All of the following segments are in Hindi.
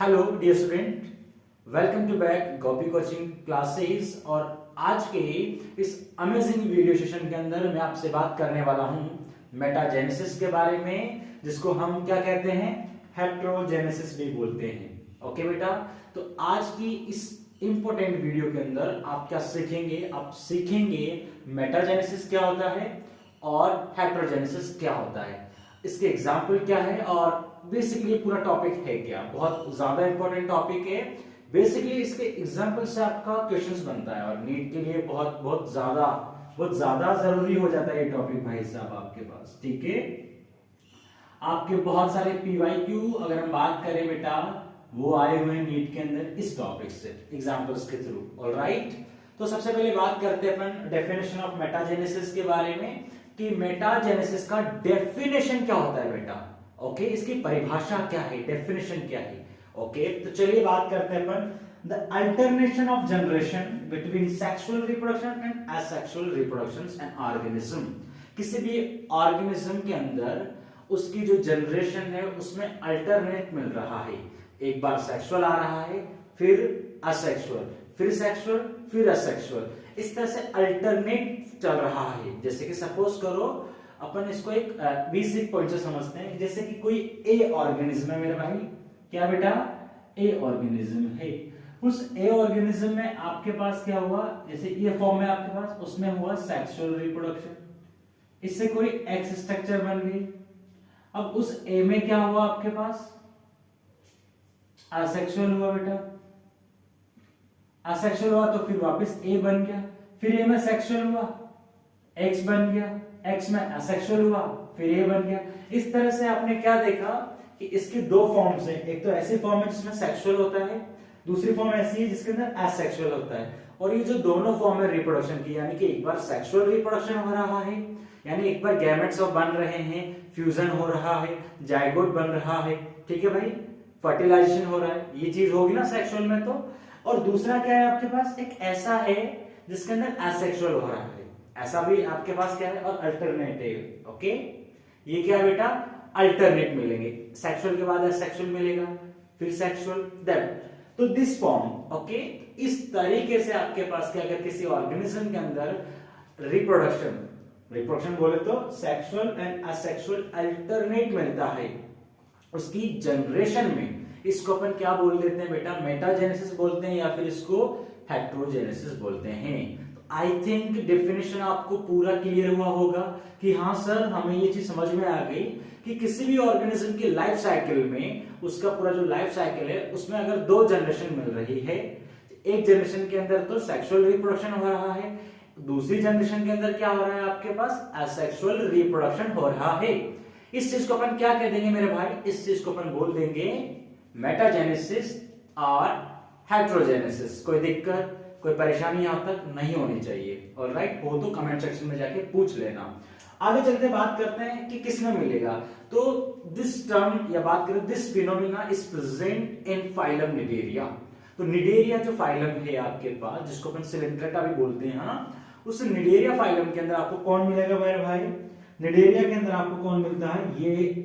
Hello dear student, welcome to back Gopi coaching classes. और आज के इस अमेजिंग वीडियो सेशन के अंदर मैं आपसे बात करने वाला हूं मेटाजेनेसिस के बारे में, जिसको हम क्या कहते हैं, हेटेरोजेनेसिस भी बोलते हैं। ओके बेटा, तो आज की इस इंपॉर्टेंट वीडियो के अंदर आप क्या सीखेंगे, आप सीखेंगे मेटाजेनेसिस क्या होता है और हेटेरोजेनेसिस क्या होता है, इसके एग्जाम्पल क्या है और बेसिकली पूरा टॉपिक है क्या। बहुत ज्यादा इंपॉर्टेंट टॉपिक है। बेसिकली इसके एग्जाम्पल से आपका क्वेश्चंस बनता है और नीट के लिए बहुत ज्यादा जरूरी हो जाता है ये टॉपिक भाई साहब आपके पास। ठीक है, आपके बहुत सारे पीवाईक्यू अगर हम बात करें बेटा, वो आए हुए हैं नीट के अंदर इस टॉपिक से एग्जाम्पल्स के थ्रू। ऑलराइट, तो सबसे पहले बात करते हैं अपन डेफिनेशन ऑफ मेटाजेनेसिस के बारे में कि मेटाजेनेसिस का डेफिनेशन क्या होता है बेटा। ओके, इसकी परिभाषा क्या है, डेफिनेशन क्या है। ओके, तो चलिए बात करते हैं upon the alternation of generation between sexual reproduction and asexual reproduction and organism. किसी भी ऑर्गेनिज्म के अंदर उसकी जो जनरेशन है उसमें अल्टरनेट मिल रहा है। एक बार सेक्सुअल आ रहा है, फिर असेक्सुअल, फिर सेक्सुअल, फिर असेक्सुअल, इस तरह से अल्टरनेट चल रहा है। जैसे कि सपोज करो अपन इसको एक बेसिक पॉइंट से समझते हैं। जैसे कि कोई ए ऑर्गेनिज्म है मेरे भाई, क्या बेटा, ए ऑर्गेनिज्म है। उस ए ऑर्गेनिज्म में आपके पास क्या हुआ, जैसे ये फॉर्म है आपके पास, उसमें हुआ सेक्सुअल रिप्रोडक्शन, इससे कोई एक्स स्ट्रक्चर बन गई। अब उस ए में क्या हुआ आपके पास, असेक्सुअल हुआ बेटा, असेक्सुअल हुआ तो फिर वापस ए बन गया, फिर ए में सेक्सुअल हुआ, एक्स बन गया, एक्स में असेक्सुअल हुआ, फिर ए बन गया। इस तरह से आपने क्या देखा कि इसके दो फॉर्म्स हैं। एक तो ऐसी फॉर्म है जिसमें सेक्सुअल होता है, दूसरी फॉर्म ऐसी है जिसके अंदर एसेक्सुअल होता है। और ये जो दोनों फॉर्म है रिप्रोडक्शन की, यानी कि एक बार सेक्सुअल रिप्रोडक्शन हो रहा है, यानी एक बार गैमेट्स बन रहे हैं, फ्यूजन हो रहा है, जाइगोट बन रहा है, ठीक है भाई, फर्टिलाइजेशन हो रहा है, ये चीज होगी ना सेक्सुअल में तो। और दूसरा क्या है आपके पास, एक ऐसा है जिसके अंदर एसेक्सुअल हो रहा है, ऐसा भी आपके पास क्या है, और अल्टरनेटिव। ओके, ये क्या है बेटा, अल्टरनेट मिलेंगे, सेक्सुअल के बाद एसेक्सुअल मिलेगा, फिर सेक्सुअल, दैट तो दिस फॉर्म। ओके, इस तरीके से आपके पास क्या, अगर किसी ऑर्गेनिज्म के अंदर रिप्रोडक्शन बोले तो सेक्सुअल एंड असेक्सुअल अल्टरनेट मिलता है उसकी जनरेशन में, इसको अपन क्या बोल देते हैं बेटा, मेटाजेनेसिस बोलते हैं, या फिर इसको हेटेरोजेनेसिस बोलते हैं। आई थिंक डेफिनेशन आपको पूरा क्लियर हुआ होगा कि हाँ सर, हमें ये चीज समझ में आ गई कि किसी भी ऑर्गेनिज्म की लाइफ साइकिल में, उसका पूरा जो लाइफ साइकिल है उसमें अगर दो जनरेशन मिल रही है, एक जनरेशन के अंदर तो सेक्सुअल रिप्रोडक्शन हो रहा है, दूसरी जनरेशन के अंदर क्या हो रहा है आपके पास, असेक्सुअल रिप्रोडक्शन हो रहा है। इस चीज को अपन क्या कह देंगे मेरे भाई, इस चीज को अपन बोल देंगे मेटाजेनेसिस और हेटेरोजेनेसिस। कोई दिक्कत, कोई परेशानी यहां तक नहीं होनी चाहिए। ऑलराइट, हो तो कमेंट सेक्शन में जाके पूछ लेना। आगे चलते बात करते हैं कि किसमें मिलेगा। तो दिस टर्म या बात करें, this phenomena is present in phylum Cnidaria. तो निडेरिया जो फाइलम है आपके पास, जिसको अपन सिलेंट्रेटा भी बोलते हैं ना, उस निडेरिया फाइलम के अंदर आपको कौन मिलेगा मेरे भाई, निडेरिया के अंदर आपको कौन मिलता है, ये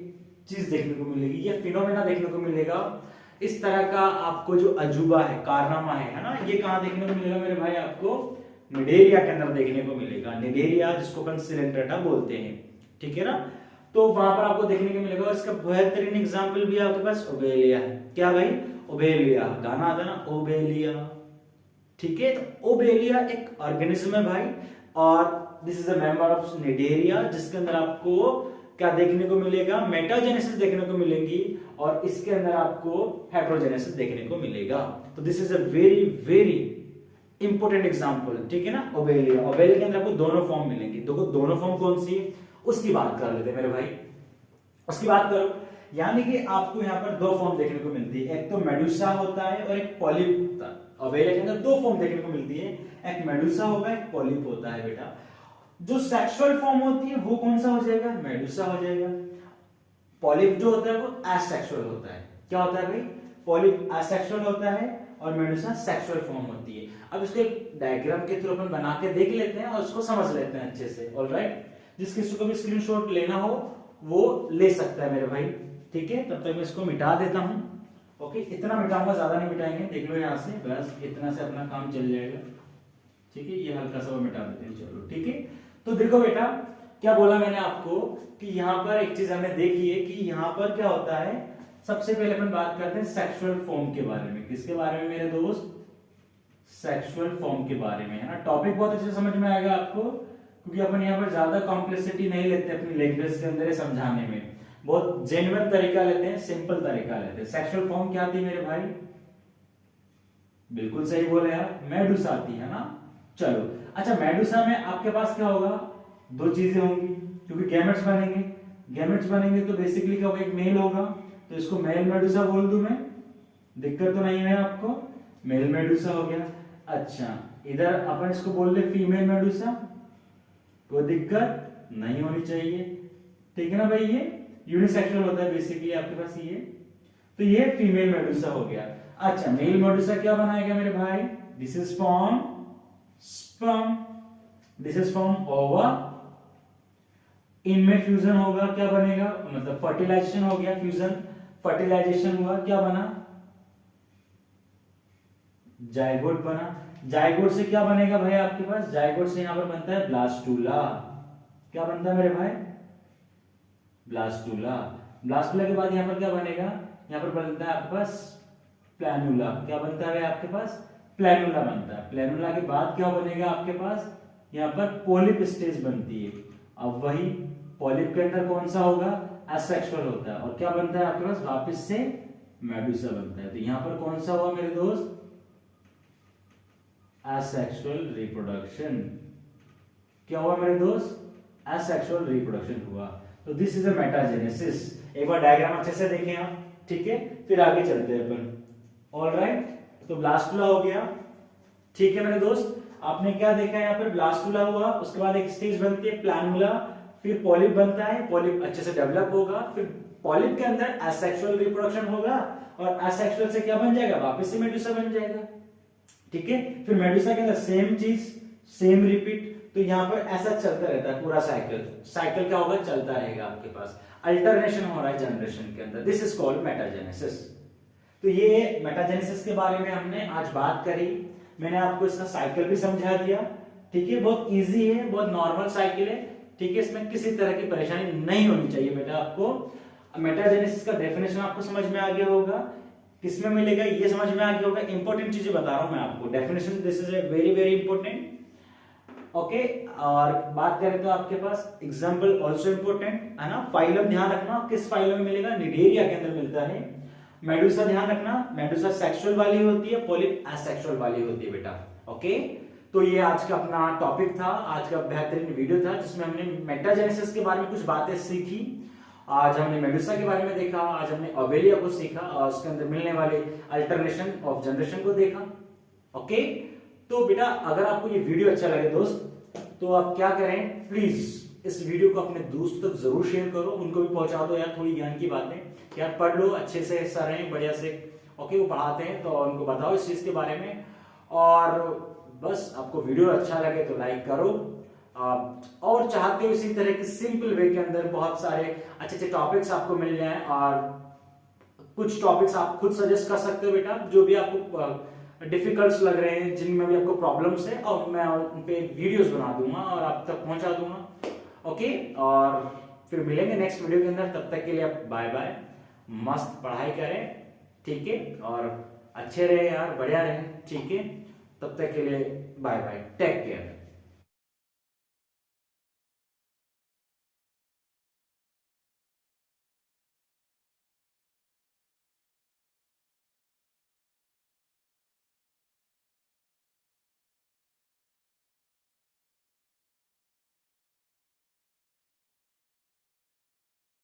चीज देखने को मिलेगी, ये फिनोमेना देखने को मिलेगा। इस तरह का आपको जो अजूबा है, कारनामा है ना, ये कहां देखने को मिलेगा मेरे भाई, आपको निडेरिया के अंदर देखने को मिलेगा। निडेरिया जिसको अपन सिलेंट्रेटा बोलते हैं, ठीक है ना, तो वहां पर आपको देखने को मिलेगा। और इसका बेहतरीन एग्जांपल भी आपके पास ओबेलिया है। क्या भाई, ओबेलिया, गाना आता ना ओबेलिया, ठीक है। तो ओबेलिया एक ऑर्गेनिज्म है भाई, और this is a member of Cnidaria, जिसके अंदर आपको क्या देखने को मिलेगा, मेटाजेनेसिस देखने को मिलेंगी, और इसके अंदर आपको हेटेरोजेनेसिस देखने को मिलेगा। तो this is a very very important example, ठीक है ना। ओबेलिया, ओबेलिया के अंदर आपको दोनों फॉर्म मिलेंगे। देखो दोनों फॉर्म कौन सी है, उसकी बात कर लेते हैं मेरे भाई, उसकी बात करो। यानी कि आपको यहाँ पर दो फॉर्म देखने को मिलती है, एक तो मेडुसा होता है और एक पॉलिप होता है। ओबेलिया के अंदर दो फॉर्म देखने को मिलती है, एक मेडुसा होगा, एक पॉलिप होता है बेटा। जो सेक्सुअल फॉर्म होती है वो कौन सा हो जाएगा, मेडुसा हो जाएगा। पॉलिप जो होता है वो एसेक्सुअल होता है। क्या होता है भाई, पॉलिप एसेक्सुअल होता है और मेडुसा सेक्सुअल फॉर्म होती है। अब इसको एक डायग्राम के थ्रू अपन बना के देख लेते हैं और उसको समझ लेते हैं अच्छे से। ऑलराइट, जिस किसी को भी स्क्रीनशॉट लेना हो वो ले सकता है मेरे भाई, ठीक है। तब तक मैं इसको मिटा देता हूं। ओके, इतना मिटाऊंगा, ज्यादा नहीं मिटाएंगे, देख लो यहाँ से, बस इतना से अपना काम चल जाएगा। ठीक है, ये हल्का सा मिटा देते हैं, चलो ठीक है। तो देखो बेटा, क्या बोला मैंने आपको कि यहाँ पर एक चीज हमने देखी है कि यहाँ पर क्या होता है। सबसे पहले अपन बात करते हैं सेक्सुअल फॉर्म के बारे में। किसके बारे में मेरे दोस्त? सेक्सुअल फॉर्म के बारे में, है ना। टॉपिक बहुत अच्छे से समझ में आएगा आपको, क्योंकि अपन यहाँ पर ज्यादा कॉम्प्लेक्सिटी नहीं लेते अपनी लैंग्वेज के अंदर समझाने में, बहुत जेन्युइन तरीका लेते हैं, सिंपल तरीका लेते हैं। सेक्सुअल फॉर्म क्या आती है मेरे भाई? बिल्कुल सही बोले यार, मेडुसा आती है ना। चलो अच्छा, मेडुसा में आपके पास क्या होगा? दो चीजें होंगी, क्योंकि गैमेट्स बनेंगे। गैमेट्स बनेंगे तो बेसिकली क्या होगा? एक मेल होगा, तो इसको मेल मेडुसा बोल दूं मैं, दिक्कत तो नहीं है आपको? मेल मेडुसा हो गया। अच्छा, इधर अपन इसको बोल ले फीमेल मेडुसा, कोई दिक्कत नहीं होनी चाहिए, ठीक है ना भाई। ये यूनिसेक्सुअल होता है बेसिकली आपके पास ये, तो ये फीमेल मेडुसा हो गया। अच्छा, मेल मेडुसा क्या बनाएगा मेरे भाई? This is from sperm, this is from ओवा, इनमें फ्यूजन होगा, क्या बनेगा? मतलब फर्टिलाइजेशन हो गया, फ्यूजन फर्टिलाइजेशन हुआ, क्या बना? जायगोट बना। जायगोट से क्या बनेगा भाई आपके पास? जायगोट से यहां पर बनता है ब्लास्टूला। क्या बनता है मेरे भाई? ब्लास्टूला। ब्लास्टूला के बाद यहां पर क्या बनेगा? यहां पर बनता है आपके पास प्लैनुला। क्या बनता है आपके पास? प्लैनुला बनता है। प्लैनुला के बाद क्या बनेगा आपके पास? यहां पर पॉलिप स्टेज बनती है। अब वही पॉलिप के अंदर कौन सा होगा? एसेक्सुअल होता है, और क्या बनता है आपके पास? वापस से मेडुसा बनता है। तो यहां पर कौन सा हुआ मेरे दोस्त? Asexual reproduction. क्या हुआ मेरे दोस्त? एसेक्सुअल रिप्रोडक्शन हुआ। तो दिस इज अ मेटाजेनेसिस। एक बार डायग्राम अच्छे से देखें आप, ठीक है, फिर आगे चलते हैं अपन। ऑलराइट, तो ब्लास्टुला हो गया, ठीक है मेरे दोस्त। आपने क्या देखा यहाँ पर? ब्लास्टुला हुआ, उसके बाद एक स्टेज बनती है प्लैनुला, फिर पॉलिप बनता है, पॉलिप अच्छे से डेवलप होगा, फिर पॉलिप के अंदर एसेक्सुअल रिप्रोडक्शन होगा, और एसेक्सुअल से क्या बन जाएगा? वापस से मेडुसा बन जाएगा, ठीक है। फिर मेडुसा के अंदर सेम चीज, सेम रिपीट। तो यहाँ पर ऐसा चलता रहता है पूरा साइकिल। साइकिल क्या होगा? चलता रहेगा आपके पास, अल्टरनेशन हो रहा है जनरेशन के अंदर। This is called metagenesis. तो ये मेटाजेनेसिस के बारे में हमने आज बात करी। मैंने आपको इसका साइकिल भी समझा दिया, ठीक है। बहुत इजी है, बहुत नॉर्मल साइकिल है, ठीक है। इसमें किसी तरह की परेशानी नहीं होनी चाहिए बेटा आपको। मेटाजेनेसिस का डेफिनेशन आपको समझ में आ गया होगा, किसमें मिलेगा ये समझ में आ गया होगा। इंपॉर्टेंट चीजें बता रहा हूं मैं आपको, definition this is a very very important, okay. और बात करें तो आपके पास एग्जाम्पल ऑल्सो इंपॉर्टेंट है ना। फाइलम ध्यान रखना, किस फाइलम में मिलेगा? निडेरिया के अंदर मिलता है। मेडुसा ध्यान रखना, मेडुसा सेक्सुअल वाली होती है, पॉलिप एसेक्सुअल वाली होती है बेटा, ओके। तो ये आज का अपना टॉपिक था, आज का बेहतरीन वीडियो था, जिसमें हमने मेटाजेनेसिस के बारे में कुछ बातें सीखी। आज हमने मेडुसा के बारे में देखा, आज हमने ओवेलिया को सीखा, और उसके अंदर मिलने वाले अल्टरनेशन ऑफ जनरेशन को देखा, ओके। तो बेटा अगर आपको ये वीडियो अच्छा लगे दोस्त, तो आप क्या करें, प्लीज इस वीडियो को अपने दोस्तों तक जरूर शेयर करो, उनको भी पहुंचा दो यार थोड़ी ज्ञान की बातें। यार पढ़ लो अच्छे से, सर हैं बढ़िया से, ओके, वो पढ़ाते हैं, तो उनको बताओ इस चीज के बारे में। और बस आपको वीडियो अच्छा लगे तो लाइक करो, और चाहते हो इसी तरह के सिंपल वे के अंदर बहुत सारे अच्छे अच्छे टॉपिक्स आपको मिल जाएं, और कुछ टॉपिक्स आप खुद सजेस्ट कर सकते हो बेटा, जो भी आपको डिफिकल्ट लग रहे हैं, जिनमें भी आपको प्रॉब्लम्स है, और मैं उन पे वीडियोस बना दूंगा और आप तक पहुंचा दूंगा, ओके। और फिर मिलेंगे नेक्स्ट वीडियो के अंदर, तब तक के लिए आप बाय बाय, मस्त पढ़ाई करें, ठीक है, और अच्छे रहे यार, बढ़िया रहे, ठीक है। तब तक के लिए बाय बाय, टेक केयर।